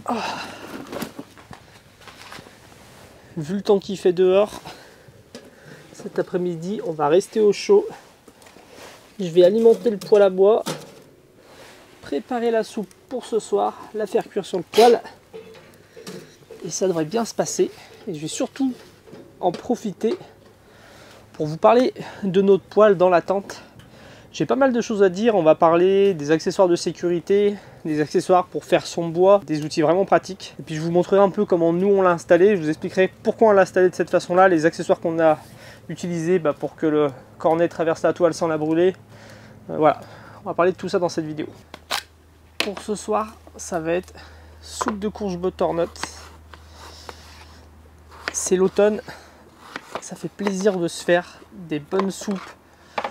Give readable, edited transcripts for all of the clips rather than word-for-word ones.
Oh. Vu le temps qu'il fait dehors, cet après-midi, on va rester au chaud. Je vais alimenter le poêle à bois, préparer la soupe pour ce soir, la faire cuire sur le poêle. Et ça devrait bien se passer. Et je vais surtout en profiter pour vous parler de notre poêle dans la tente. J'ai pas mal de choses à dire. On va parler des accessoires de sécurité, des accessoires pour faire son bois, des outils vraiment pratiques. Et puis je vous montrerai un peu comment nous on l'a installé. Je vous expliquerai pourquoi on l'a installé de cette façon-là, les accessoires qu'on a utilisés pour que le cornet traverse la toile sans la brûler. Voilà, on va parler de tout ça dans cette vidéo. Pour ce soir, ça va être soupe de courge butternut. C'est l'automne, ça fait plaisir de se faire des bonnes soupes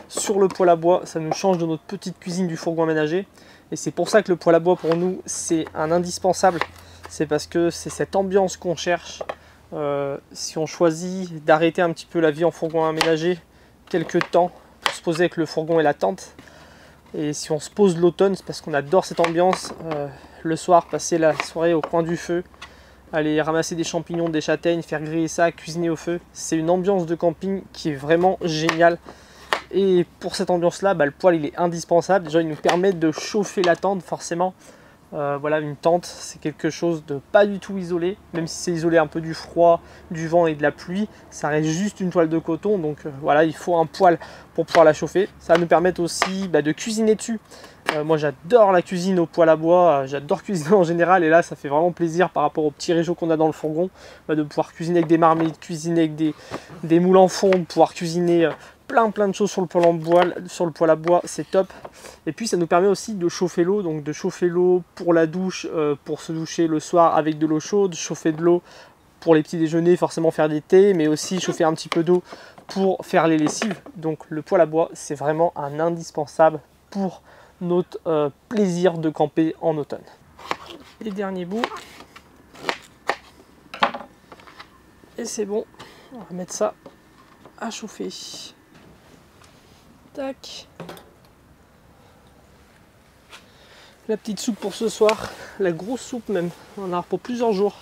sur le poêle à bois. Ça nous change de notre petite cuisine du fourgon aménagé. Et c'est pour ça que le poêle à bois pour nous c'est un indispensable. C'est parce que c'est cette ambiance qu'on cherche. Si on choisit d'arrêter un petit peu la vie en fourgon aménagé quelques temps pour se poser avec le fourgon et la tente, et si on se pose l'automne, c'est parce qu'on adore cette ambiance. Le soir, passer la soirée au coin du feu, aller ramasser des champignons, des châtaignes, faire griller ça, cuisiner au feu. C'est une ambiance de camping qui est vraiment géniale. Et pour cette ambiance-là, le poêle il est indispensable. Déjà, il nous permet de chauffer la tente, forcément. Voilà, une tente, c'est quelque chose de pas du tout isolé. Même si c'est isolé un peu du froid, du vent et de la pluie, ça reste juste une toile de coton. Donc voilà, il faut un poêle pour pouvoir la chauffer. Ça va nous permettre aussi de cuisiner dessus. Moi j'adore la cuisine au poêle à bois, j'adore cuisiner en général, et là ça fait vraiment plaisir par rapport aux petits réchauds qu'on a dans le fourgon, de pouvoir cuisiner avec des marmites, cuisiner avec des moules en fonte, pouvoir cuisiner plein de choses sur le poêle à bois, c'est top. Et puis ça nous permet aussi de chauffer l'eau, donc de chauffer l'eau pour la douche, pour se doucher le soir avec de l'eau chaude, chauffer de l'eau pour les petits déjeuners, forcément faire des thés, mais aussi chauffer un petit peu d'eau pour faire les lessives. Donc le poêle à bois c'est vraiment un indispensable pour notre plaisir de camper en automne. Les derniers bouts. Et c'est bon. On va mettre ça à chauffer. Tac. La petite soupe pour ce soir. La grosse soupe même. On en a pour plusieurs jours.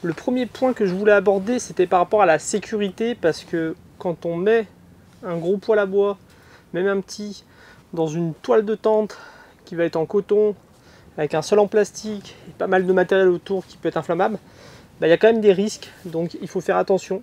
Le premier point que je voulais aborder, c'était par rapport à la sécurité. Parce que quand on met un gros poêle à bois, même un petit, dans une toile de tente qui va être en coton, avec un sol en plastique et pas mal de matériel autour qui peut être inflammable, il y a quand même des risques, donc il faut faire attention.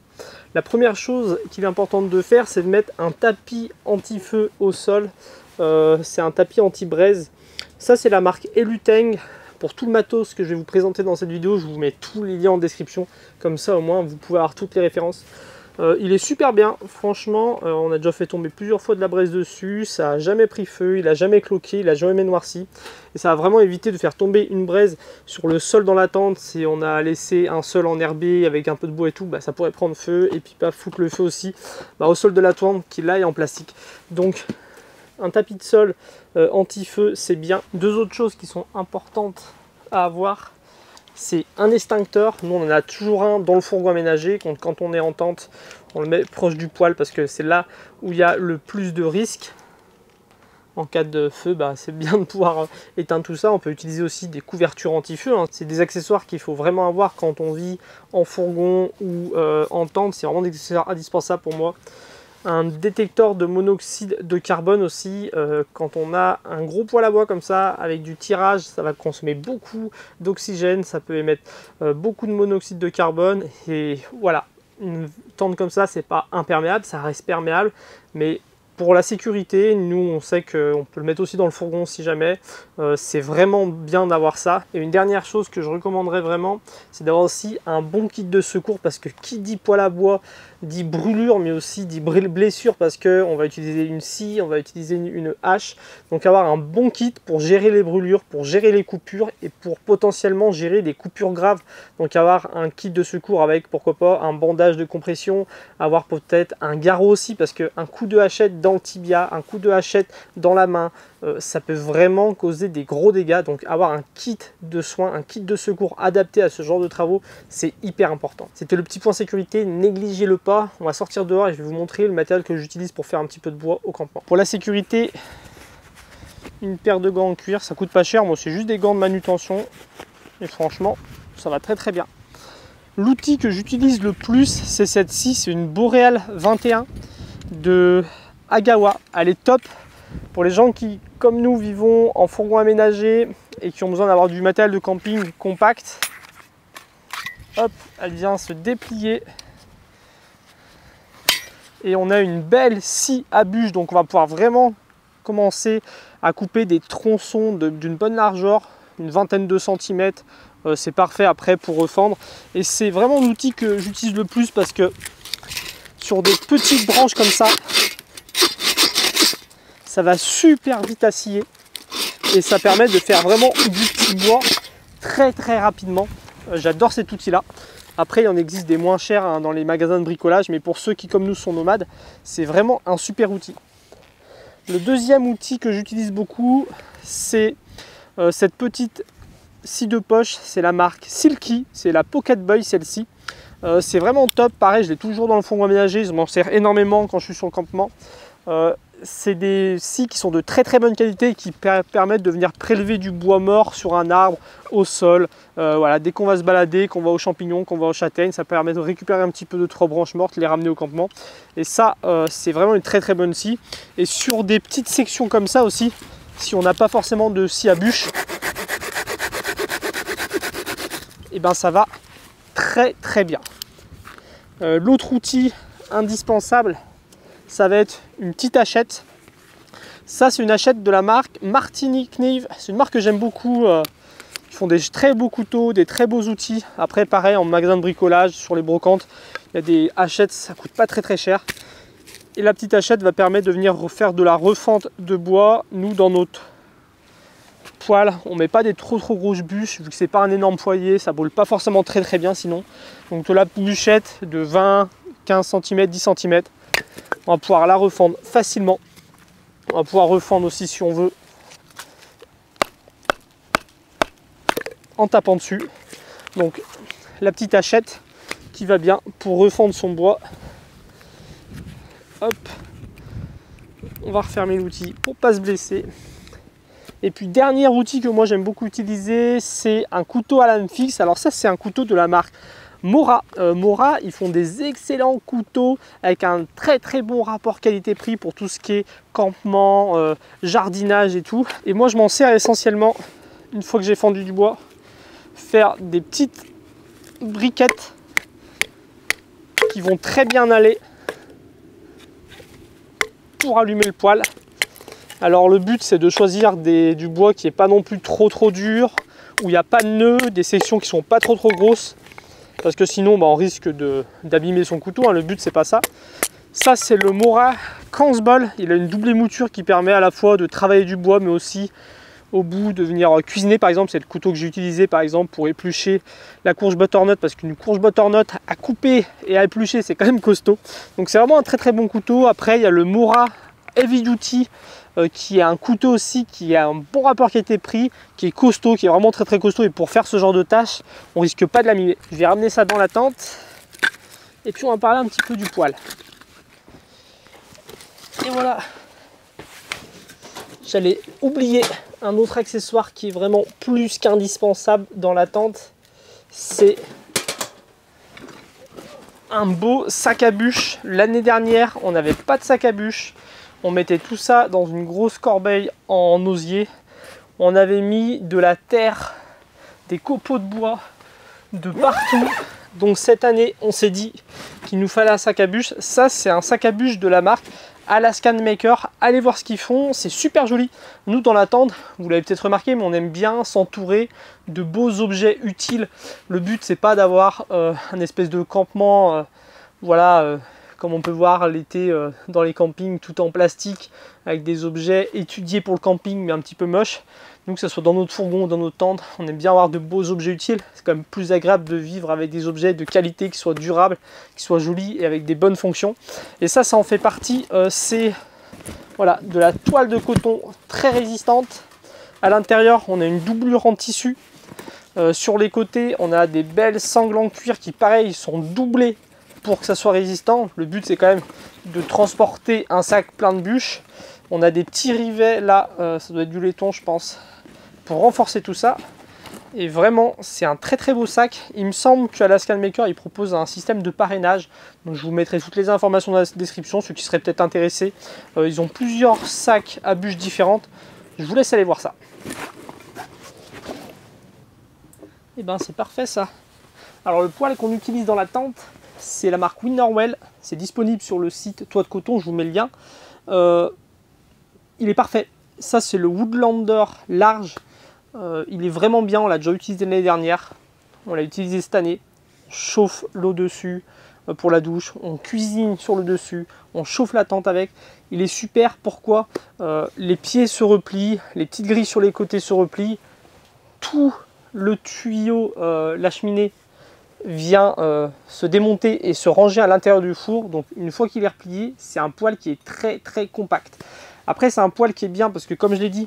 La première chose qu'il est important de faire, c'est de mettre un tapis anti-feu au sol. C'est un tapis anti-braise. Ça c'est la marque Eluteng. Pour tout le matos que je vais vous présenter dans cette vidéo, je vous mets tous les liens en description, comme ça au moins vous pouvez avoir toutes les références. Il est super bien, franchement, on a déjà fait tomber plusieurs fois de la braise dessus, ça n'a jamais pris feu, il n'a jamais cloqué, il n'a jamais noirci. Et ça a vraiment évité de faire tomber une braise sur le sol dans la tente. Si on a laissé un sol enherbé avec un peu de bois et tout, ça pourrait prendre feu et puis pas foutre le feu aussi au sol de la tente qui là est en plastique. Donc un tapis de sol anti-feu c'est bien. Deux autres choses qui sont importantes à avoir, c'est un extincteur. Nous on en a toujours un dans le fourgon aménagé. Quand on est en tente, on le met proche du poêle parce que c'est là où il y a le plus de risques. En cas de feu, c'est bien de pouvoir éteindre tout ça. On peut utiliser aussi des couvertures anti-feu. C'est des accessoires qu'il faut vraiment avoir quand on vit en fourgon ou en tente. C'est vraiment des accessoires indispensables pour moi. Un détecteur de monoxyde de carbone aussi, quand on a un gros poêle à bois comme ça, avec du tirage, ça va consommer beaucoup d'oxygène, ça peut émettre beaucoup de monoxyde de carbone, et voilà, une tente comme ça, c'est pas imperméable, ça reste perméable, mais pour la sécurité, nous on sait qu'on peut le mettre aussi dans le fourgon si jamais, c'est vraiment bien d'avoir ça. Et une dernière chose que je recommanderais vraiment, c'est d'avoir aussi un bon kit de secours, parce que qui dit poêle à bois dit brûlure, mais aussi dit blessure, parce qu'on va utiliser une scie, on va utiliser une hache. Donc avoir un bon kit pour gérer les brûlures, pour gérer les coupures et pour potentiellement gérer des coupures graves. Donc avoir un kit de secours avec, pourquoi pas, un bandage de compression, avoir peut-être un garrot aussi, parce qu'un coup de hachette dans le tibia, un coup de hachette dans la main, ça peut vraiment causer des gros dégâts. Donc avoir un kit de soins, un kit de secours adapté à ce genre de travaux, c'est hyper important. C'était le petit point sécurité, négligez-le pas. On va sortir dehors et je vais vous montrer le matériel que j'utilise pour faire un petit peu de bois au campement. Pour la sécurité, une paire de gants en cuir, ça coûte pas cher, moi c'est juste des gants de manutention et franchement ça va très très bien. L'outil que j'utilise le plus, c'est cette-ci, c'est une Boreal 21 de Agawa. Elle est top pour les gens qui, comme nous, vivons en fourgon aménagé et qui ont besoin d'avoir du matériel de camping compact. Hop, elle vient se déplier et on a une belle scie à bûche, donc on va pouvoir vraiment commencer à couper des tronçons d'une bonne largeur, une vingtaine de centimètres. C'est parfait après pour refendre et c'est vraiment l'outil que j'utilise le plus parce que sur des petites branches comme ça va super vite à scier et ça permet de faire vraiment du petit bois très très rapidement. J'adore cet outil là. Après il en existe des moins chers hein, dans les magasins de bricolage, mais pour ceux qui comme nous sont nomades, c'est vraiment un super outil. Le deuxième outil que j'utilise beaucoup, c'est cette petite scie de poche, c'est la marque Silky, c'est la Pocket Boy celle-ci. C'est vraiment top, pareil je l'ai toujours dans le fourgon aménagé, je m'en sers énormément quand je suis sur le campement. C'est des scies qui sont de très très bonne qualité et qui permettent de venir prélever du bois mort sur un arbre, au sol. Voilà, dès qu'on va se balader, qu'on va aux champignons, qu'on va aux châtaignes, ça permet de récupérer un petit peu de 3 branches mortes, les ramener au campement. Et ça, c'est vraiment une très très bonne scie. Et sur des petites sections comme ça aussi, si on n'a pas forcément de scie à bûche, et ben ça va très très bien. L'autre outil indispensable, ça va être une petite hachette. Ça c'est une hachette de la marque Martini Kniv. C'est une marque que j'aime beaucoup. Ils font des très beaux couteaux, des très beaux outils. Après pareil en magasin de bricolage, sur les brocantes, il y a des hachettes, ça coûte pas très très cher. Et la petite hachette va permettre de venir faire de la refente de bois. Nous dans notre poêle, on met pas des trop grosses bûches, vu que c'est pas un énorme foyer, ça brûle pas forcément très très bien sinon. Donc de la bûchette de 20, 15 cm, 10 cm, on va pouvoir la refendre facilement. On va pouvoir refendre aussi si on veut en tapant dessus. Donc la petite hachette qui va bien pour refendre son bois. Hop, on va refermer l'outil pour pas se blesser. Et puis dernier outil que moi j'aime beaucoup utiliser, c'est un couteau à lame fixe. Alors ça c'est un couteau de la marque Mora. Mora, ils font des excellents couteaux avec un très très bon rapport qualité-prix pour tout ce qui est campement, jardinage et tout. Et moi je m'en sers essentiellement, une fois que j'ai fendu du bois, faire des petites briquettes qui vont très bien aller pour allumer le poêle. Alors le but c'est de choisir du bois qui n'est pas non plus trop dur, où il n'y a pas de nœuds, des sections qui sont pas trop grosses, parce que sinon on risque d'abîmer son couteau, hein. Le but c'est pas ça. Ça c'est le Mora Kanzbol, il a une double mouture qui permet à la fois de travailler du bois mais aussi au bout de venir cuisiner. Par exemple c'est le couteau que j'ai utilisé par exemple pour éplucher la courge butternut, parce qu'une courge butternut à couper et à éplucher c'est quand même costaud. Donc c'est vraiment un très très bon couteau. Après il y a le Mora Heavy Duty qui est un couteau aussi qui a un bon rapport qualité-prix, qui est costaud, qui est vraiment très très costaud, et pour faire ce genre de tâches on risque pas de l'abîmer. Je vais ramener ça dans la tente et puis on va parler un petit peu du poêle. Et voilà, j'allais oublier un autre accessoire qui est vraiment plus qu'indispensable dans la tente, c'est un beau sac à bûche. L'année dernière on n'avait pas de sac à bûche. On mettait tout ça dans une grosse corbeille en osier. On avait mis de la terre, des copeaux de bois de partout. Donc cette année, on s'est dit qu'il nous fallait un sac à bûche. Ça, c'est un sac à bûche de la marque Alaskan Maker. Allez voir ce qu'ils font, c'est super joli. Nous, dans la tente, vous l'avez peut-être remarqué, mais on aime bien s'entourer de beaux objets utiles. Le but, c'est pas d'avoir un espèce de campement, voilà, comme on peut voir l'été dans les campings, tout en plastique, avec des objets étudiés pour le camping, mais un petit peu moches. Nous, que ce soit dans notre fourgon ou dans notre tente, on aime bien avoir de beaux objets utiles. C'est quand même plus agréable de vivre avec des objets de qualité, qui soient durables, qui soient jolis et avec des bonnes fonctions. Et ça en fait partie. C'est voilà, de la toile de coton très résistante. À l'intérieur, on a une doublure en tissu. Sur les côtés, on a des belles sangles en cuir qui, pareil, sont doublées pour que ça soit résistant. Le but c'est quand même de transporter un sac plein de bûches. On a des petits rivets là, ça doit être du laiton je pense, pour renforcer tout ça. Et vraiment, c'est un très très beau sac. Il me semble qu'à la Scanmaker, il propose un système de parrainage. Donc je vous mettrai toutes les informations dans la description, ceux qui seraient peut-être intéressés. Ils ont plusieurs sacs à bûches différentes. Je vous laisse aller voir ça. Et ben c'est parfait ça. Alors le poêle qu'on utilise dans la tente, c'est la marque Winnerwell. C'est disponible sur le site Toit de Coton, je vous mets le lien. Il est parfait. Ça c'est le Woodlander large. Il est vraiment bien, on l'a déjà utilisé l'année dernière, on l'a utilisé cette année. On chauffe l'eau dessus pour la douche, on cuisine sur le dessus, on chauffe la tente avec. Il est super, pourquoi les pieds se replient, les petites grilles sur les côtés se replient, tout le tuyau, la cheminée vient se démonter et se ranger à l'intérieur du four. Donc une fois qu'il est replié, c'est un poêle qui est très très compact. Après c'est un poêle qui est bien parce que comme je l'ai dit,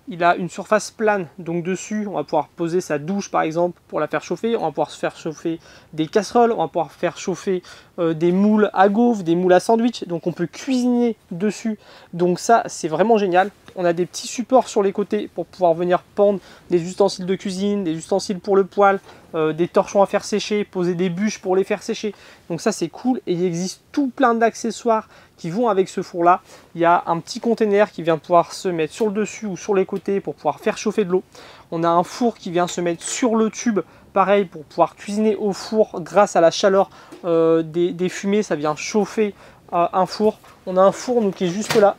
il a une surface plane, donc dessus on va pouvoir poser sa douche par exemple pour la faire chauffer, on va pouvoir se faire chauffer des casseroles, on va pouvoir faire chauffer des moules à gaufres, des moules à sandwich, donc on peut cuisiner dessus, donc ça c'est vraiment génial. On a des petits supports sur les côtés pour pouvoir venir pendre des ustensiles de cuisine, des ustensiles pour le poêle, des torchons à faire sécher, poser des bûches pour les faire sécher, donc ça c'est cool. Et il existe tout plein d'accessoires qui vont avec ce four là. Il y a un petit container qui vient pouvoir se mettre sur le dessus ou sur les côtés pour pouvoir faire chauffer de l'eau. On a un four qui vient se mettre sur le tube, pareil pour pouvoir cuisiner au four grâce à la chaleur des fumées, ça vient chauffer un four. On a un four nous, qui est juste là,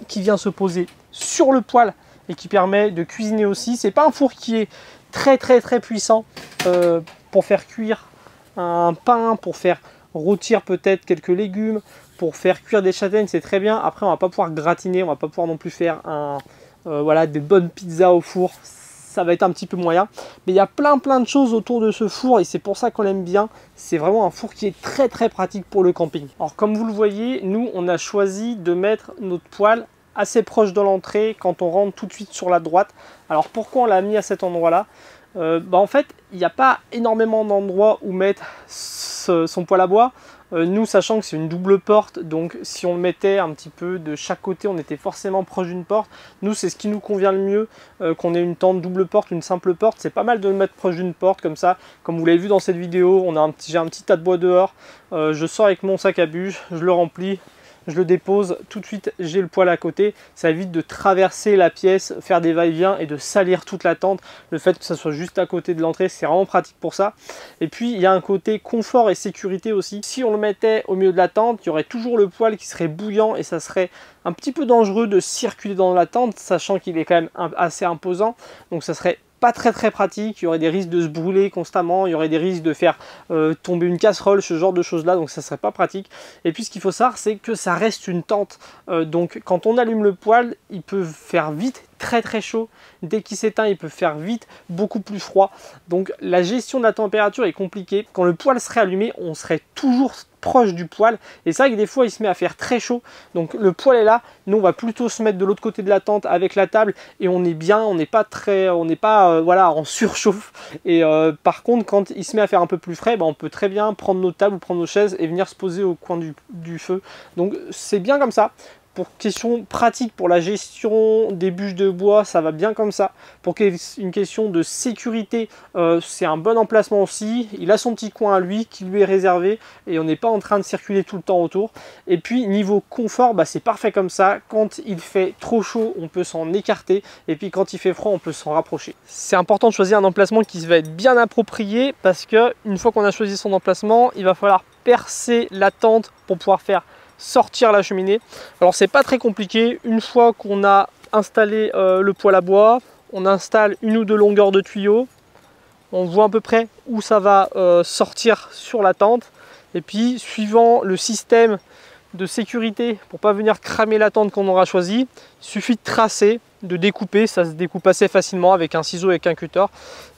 qui vient se poser sur le poêle et qui permet de cuisiner aussi. C'est pas un four qui est très puissant pour faire cuire un pain, pour faire rôtir peut-être quelques légumes, pour faire cuire des châtaignes, c'est très bien. Après on va pas pouvoir gratiner, on va pas pouvoir non plus faire voilà, des bonnes pizzas au four, ça va être un petit peu moyen. Mais il y a plein de choses autour de ce four et c'est pour ça qu'on l'aime bien. C'est vraiment un four qui est très pratique pour le camping. Alors comme vous le voyez, nous on a choisi de mettre notre poêle assez proche de l'entrée quand on rentre tout de suite sur la droite. Alors pourquoi on l'a mis à cet endroit là? En fait il n'y a pas énormément d'endroits où mettre son poêle à bois. Nous sachant que c'est une double porte, donc si on le mettait un petit peu de chaque côté, on était forcément proche d'une porte. Nous c'est ce qui nous convient le mieux, qu'on ait une tente double porte, une simple porte. C'est pas mal de le mettre proche d'une porte comme ça. Comme vous l'avez vu dans cette vidéo, j'ai un petit tas de bois dehors. Je sors avec mon sac à bûches, je le remplis, je le dépose, tout de suite j'ai le poêle à côté. Ça évite de traverser la pièce, faire des va-et-vient et de salir toute la tente. Le fait que ça soit juste à côté de l'entrée, c'est vraiment pratique pour ça. Et puis il y a un côté confort et sécurité aussi. Si on le mettait au milieu de la tente, il y aurait toujours le poêle qui serait bouillant et ça serait un petit peu dangereux de circuler dans la tente, sachant qu'il est quand même assez imposant. Donc ça serait pas très pratique, il y aurait des risques de se brûler constamment, il y aurait des risques de faire tomber une casserole, ce genre de choses là, donc ça serait pas pratique. Et puis ce qu'il faut savoir, c'est que ça reste une tente, donc quand on allume le poêle, il peut faire vite très chaud, dès qu'il s'éteint il peut faire vite beaucoup plus froid, donc la gestion de la température est compliquée. Quand le poêle serait allumé, on serait toujours proche du poêle et c'est vrai que des fois il se met à faire très chaud, donc le poêle est là, nous on va plutôt se mettre de l'autre côté de la tente avec la table et on est bien, on n'est pas voilà, en surchauffe. Et par contre quand il se met à faire un peu plus frais, on peut très bien prendre nos tables ou prendre nos chaises et venir se poser au coin du feu, donc c'est bien comme ça. Pour question pratique, pour la gestion des bûches de bois, ça va bien comme ça. Pour une question de sécurité, c'est un bon emplacement aussi. Il a son petit coin à lui qui lui est réservé et on n'est pas en train de circuler tout le temps autour. Et puis niveau confort, c'est parfait comme ça. Quand il fait trop chaud, on peut s'en écarter. Et puis quand il fait froid, on peut s'en rapprocher. C'est important de choisir un emplacement qui va être bien approprié parce que une fois qu'on a choisi son emplacement, il va falloir percer la tente pour pouvoir faire sortir la cheminée. Alors c'est pas très compliqué, une fois qu'on a installé le poêle à bois, on installe une ou deux longueurs de tuyaux, on voit à peu près où ça va sortir sur la tente, et puis suivant le système de sécurité pour pas venir cramer la tente qu'on aura choisi, il suffit de tracer, de découper, ça se découpe assez facilement avec un ciseau, avec un cutter,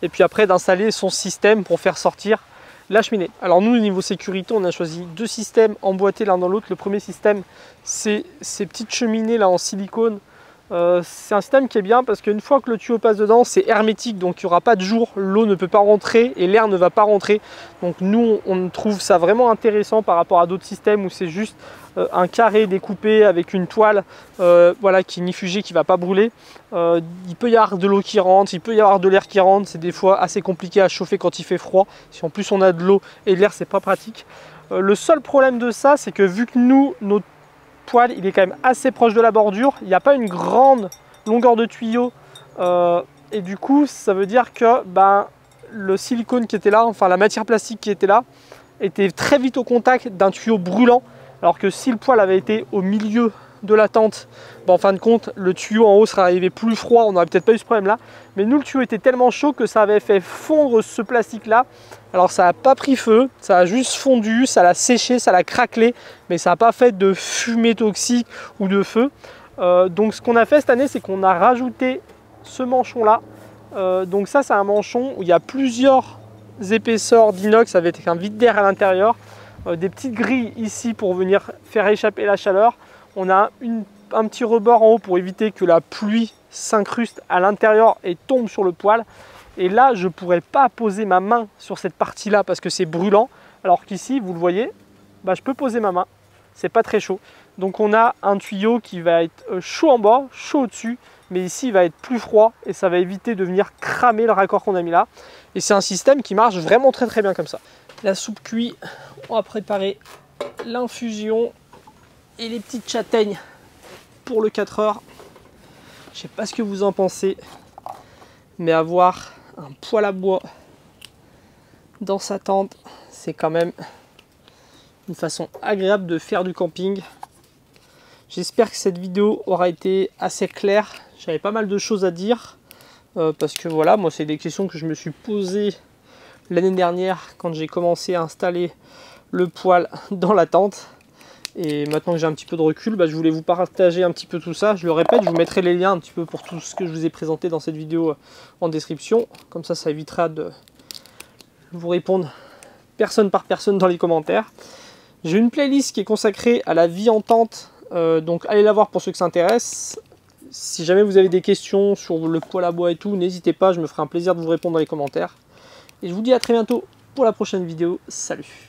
et puis après d'installer son système pour faire sortir la cheminée. Alors nous, au niveau sécurité, on a choisi deux systèmes emboîtés l'un dans l'autre. Le premier système, c'est ces petites cheminées là en silicone C'est un système qui est bien parce qu'une fois que le tuyau passe dedans, c'est hermétique, donc il n'y aura pas de jour, l'eau ne peut pas rentrer et l'air ne va pas rentrer. Donc nous, on trouve ça vraiment intéressant par rapport à d'autres systèmes où c'est juste un carré découpé avec une toile voilà, qui est nifugée, qui ne va pas brûler. Il peut y avoir de l'eau qui rentre, il peut y avoir de l'air qui rentre, c'est des fois assez compliqué à chauffer quand il fait froid. Si en plus on a de l'eau et de l'air, c'est pas pratique. Le seul problème de ça, c'est que vu que nous, notre poêle, il est quand même assez proche de la bordure, il n'y a pas une grande longueur de tuyau et du coup ça veut dire que le silicone qui était là, enfin la matière plastique qui était là, était très vite au contact d'un tuyau brûlant, alors que si le poêle avait été au milieu de la tente, en fin de compte le tuyau en haut serait arrivé plus froid, on n'aurait peut-être pas eu ce problème là, mais nous le tuyau était tellement chaud que ça avait fait fondre ce plastique là. Alors ça n'a pas pris feu, ça a juste fondu, ça l'a séché, ça l'a craquelé, mais ça n'a pas fait de fumée toxique ou de feu. Donc ce qu'on a fait cette année, c'est qu'on a rajouté ce manchon là. Donc ça c'est un manchon où il y a plusieurs épaisseurs d'inox avec un vide d'air à l'intérieur. Des petites grilles ici pour venir faire échapper la chaleur. On a un petit rebord en haut pour éviter que la pluie s'incruste à l'intérieur et tombe sur le poêle. Et là, je ne pourrais pas poser ma main sur cette partie-là parce que c'est brûlant. Alors qu'ici, vous le voyez, je peux poser ma main. C'est pas très chaud. Donc on a un tuyau qui va être chaud en bas, chaud au-dessus. Mais ici, il va être plus froid et ça va éviter de venir cramer le raccord qu'on a mis là. Et c'est un système qui marche vraiment très très bien comme ça. La soupe cuit, on va préparer l'infusion et les petites châtaignes pour le 4 heures. Je sais pas ce que vous en pensez, mais avoir un poêle à bois dans sa tente, c'est quand même une façon agréable de faire du camping. J'espère que cette vidéo aura été assez claire. J'avais pas mal de choses à dire parce que voilà, moi c'est des questions que je me suis posées l'année dernière quand j'ai commencé à installer le poêle dans la tente. Et maintenant que j'ai un petit peu de recul, je voulais vous partager un petit peu tout ça. Je le répète, je vous mettrai les liens un petit peu pour tout ce que je vous ai présenté dans cette vidéo en description. Comme ça évitera de vous répondre personne par personne dans les commentaires. J'ai une playlist qui est consacrée à la vie en tente, donc allez la voir pour ceux que ça intéresse. Si jamais vous avez des questions sur le poêle à bois et tout, n'hésitez pas, je me ferai un plaisir de vous répondre dans les commentaires. Et je vous dis à très bientôt pour la prochaine vidéo. Salut!